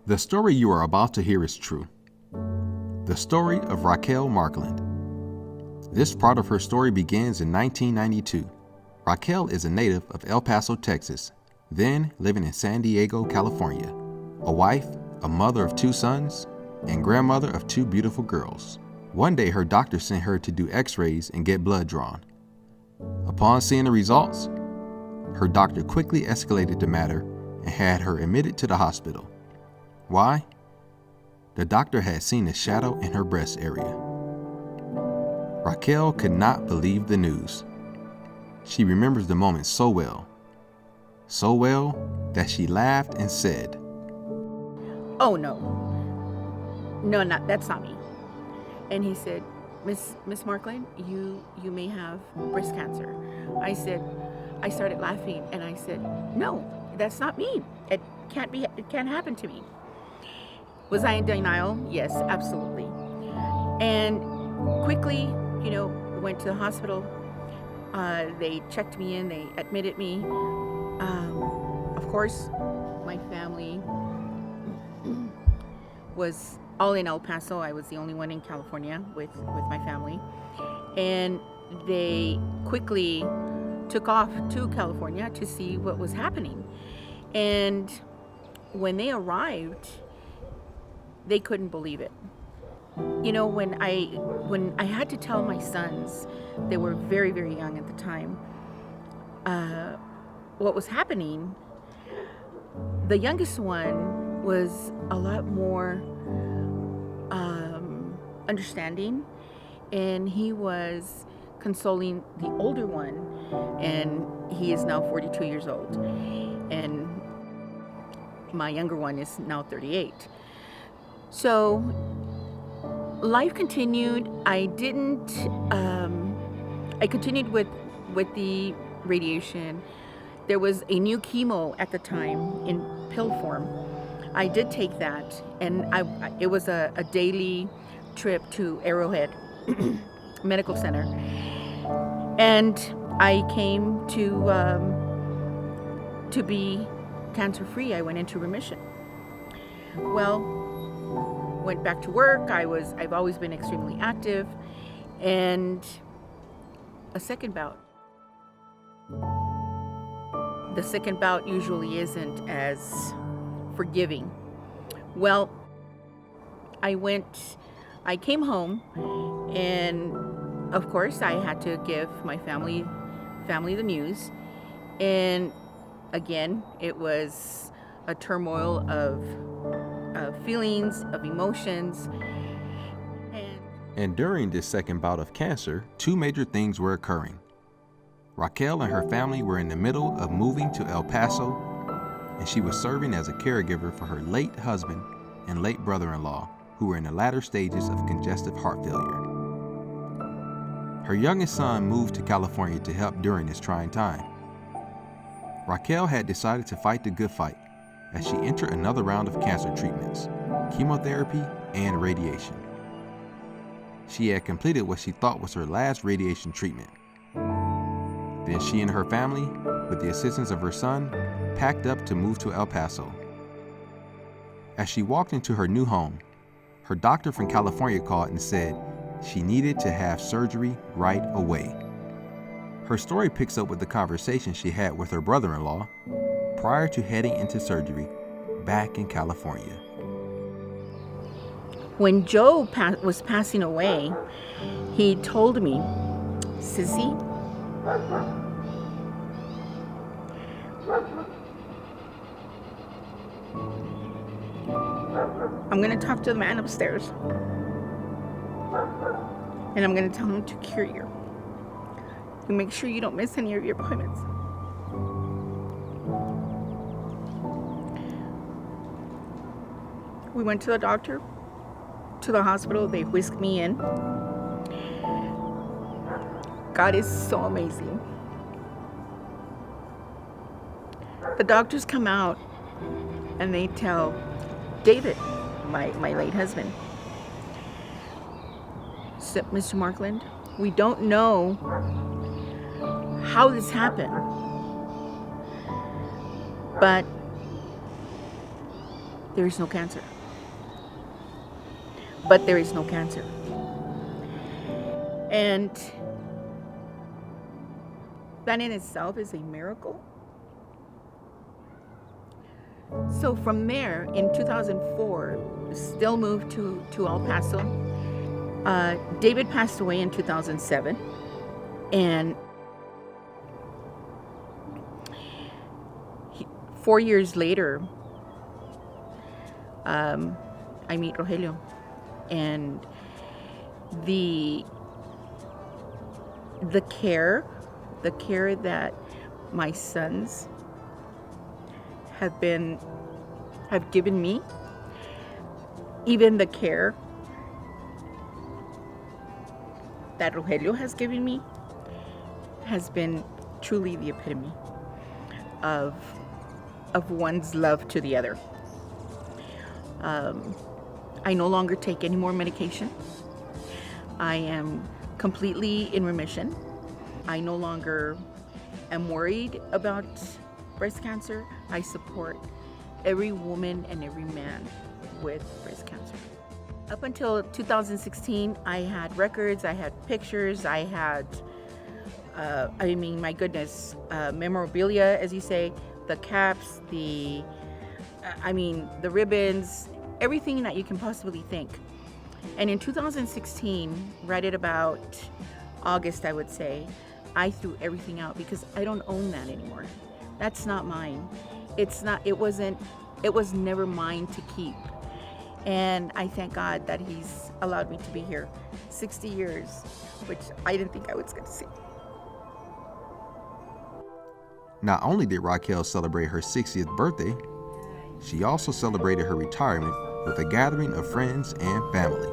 The story you are about to hear is true. The story of Raquel Markland. This part of her story begins in 1992. Raquel is a native of El Paso, Texas, then living in San Diego, California. A wife, a mother of 2 sons, and grandmother of 2 beautiful girls. One day her doctor sent her to do x-rays and get blood drawn. Upon seeing the results, her doctor quickly escalated the matter and had her admitted to the hospital. Why? The doctor had seen a shadow in her breast area. Raquel could not believe the news. She remembers the moment so well that she laughed and said, "Oh no, that's not me." And he said, Miss Markland, you may have breast cancer." I started laughing and I said, "No, that's not me. It can't happen to me." Was I in denial? Yes, absolutely. And quickly, went to the hospital. They checked me in, they admitted me. Of course, my family was all in El Paso. I was the only one in California with my family. And they quickly took off to California to see what was happening. And when they arrived, they couldn't believe it. When I had to tell my sons, they were very, very young at the time, what was happening, the youngest one was a lot more understanding, and he was consoling the older one, and he is now 42 years old, and my younger one is now 38. So life continued. I continued with the radiation. There was a new chemo at the time in pill form. I did take that, and it was a daily trip to Arrowhead Medical Center. And I came to be cancer-free. I went into remission. Well, went back to work. I've always been extremely active, and a second bout. The second bout usually isn't as forgiving. Well, I came home, and of course I had to give my family the news. And again, it was a turmoil of feelings, of emotions. And during this second bout of cancer, 2 major things were occurring. Raquel and her family were in the middle of moving to El Paso, and she was serving as a caregiver for her late husband and late brother-in-law, who were in the latter stages of congestive heart failure. Her youngest son moved to California to help during this trying time. Raquel had decided to fight the good fight as she entered another round of cancer treatments, chemotherapy, and radiation. She had completed what she thought was her last radiation treatment. Then she and her family, with the assistance of her son, packed up to move to El Paso. As she walked into her new home, her doctor from California called and said she needed to have surgery right away. Her story picks up with the conversation she had with her brother-in-law prior to heading into surgery back in California. When Joe was passing away, he told me, "Sissy, I'm going to talk to the man upstairs, and I'm going to tell him to cure you. You make sure you don't miss any of your appointments." We went to the doctor, to the hospital. They whisked me in. God is so amazing. The doctors come out and they tell David, my late husband, "Mr. Markland, we don't know how this happened, but there is no cancer. But there is no cancer. And that in itself is a miracle. So from there, in 2004, still moved to El Paso. David passed away in 2007. And 4 years later, I meet Rogelio. And the care that my sons have given me, even the care that Rogelio has given me, has been truly the epitome of one's love to the other. I no longer take any more medication. I am completely in remission. I no longer am worried about breast cancer. I support every woman and every man with breast cancer. Up until 2016, I had records, I had pictures, I had, my goodness, memorabilia, as you say, the caps, the ribbons, everything that you can possibly think. And in 2016, right at about August, I would say, I threw everything out because I don't own that anymore. That's not mine. It was never mine to keep. And I thank God that He's allowed me to be here 60 years, which I didn't think I was going to see. Not only did Raquel celebrate her 60th birthday, she also celebrated her retirement with a gathering of friends and family.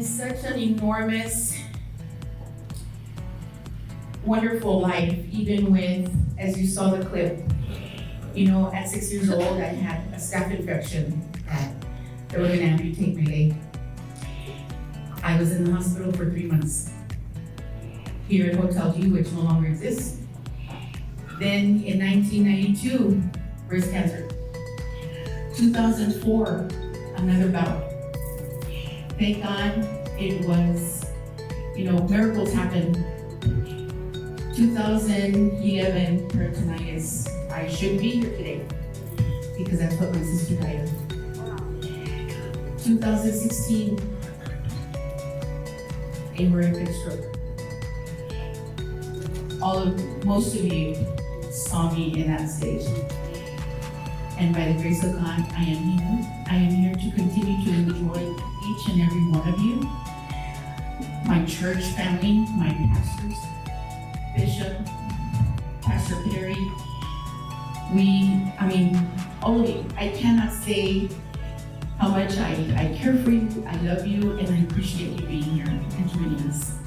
Such an enormous, wonderful life, even with, as you saw the clip, at 6 years old, I had a staph infection that they were going to amputate my leg. I was in the hospital for 3 months here at Hotel G, which no longer exists. Then in 1992, breast cancer. 2004, another bout. Thank God it was, miracles happened. 2011, peritonitis. I shouldn't be here today because that's what my sister died of. 2016, a horrific stroke. Most of you saw me in that stage. And by the grace of God, I am here. I am here to continue to enjoy each and every one of you, my church family, my pastors, Bishop, Pastor Perry, all of you. I cannot say how much I care for you, I love you, and I appreciate you being here and joining us.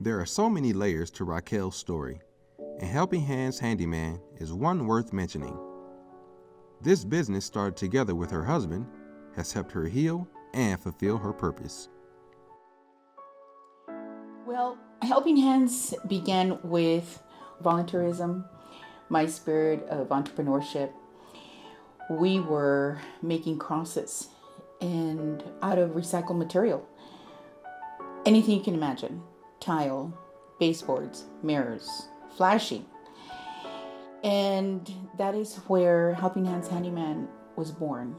There are so many layers to Raquel's story, and Helping Hands Handyman is one worth mentioning. This business, started together with her husband, has helped her heal and fulfill her purpose. Well, Helping Hands began with volunteerism, my spirit of entrepreneurship. We were making crosses and out of recycled material. Anything you can imagine. Tile, baseboards, mirrors, flashing. And that is where Helping Hands Handyman was born.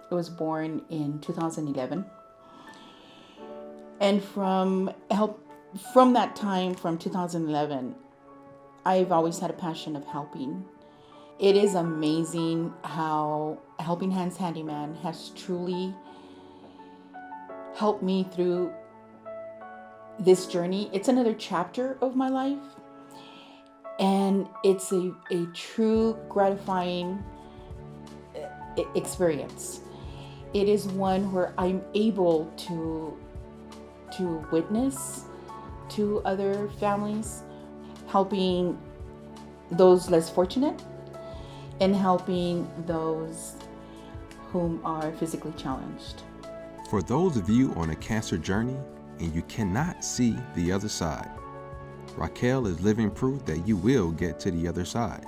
It was born in 2011. And from that time, from 2011, I've always had a passion of helping. It is amazing how Helping Hands Handyman has truly helped me through this journey. It's another chapter of my life, and it's a true gratifying experience. It is one where I'm able to witness to other families, helping those less fortunate and helping those whom are physically challenged. For those of you on a cancer journey and you cannot see the other side, Raquel is living proof that you will get to the other side.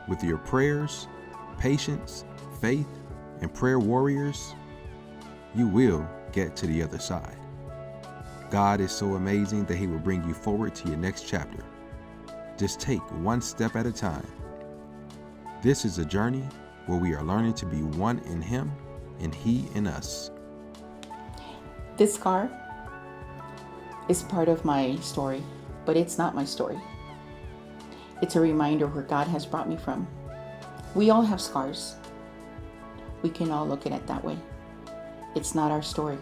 With your prayers, patience, faith, and prayer warriors, you will get to the other side. God is so amazing that He will bring you forward to your next chapter. Just take one step at a time. This is a journey where we are learning to be one in Him and He in us. This scar is part of my story, but it's not my story. It's a reminder where God has brought me from. We all have scars. We can all look at it that way. It's not our story.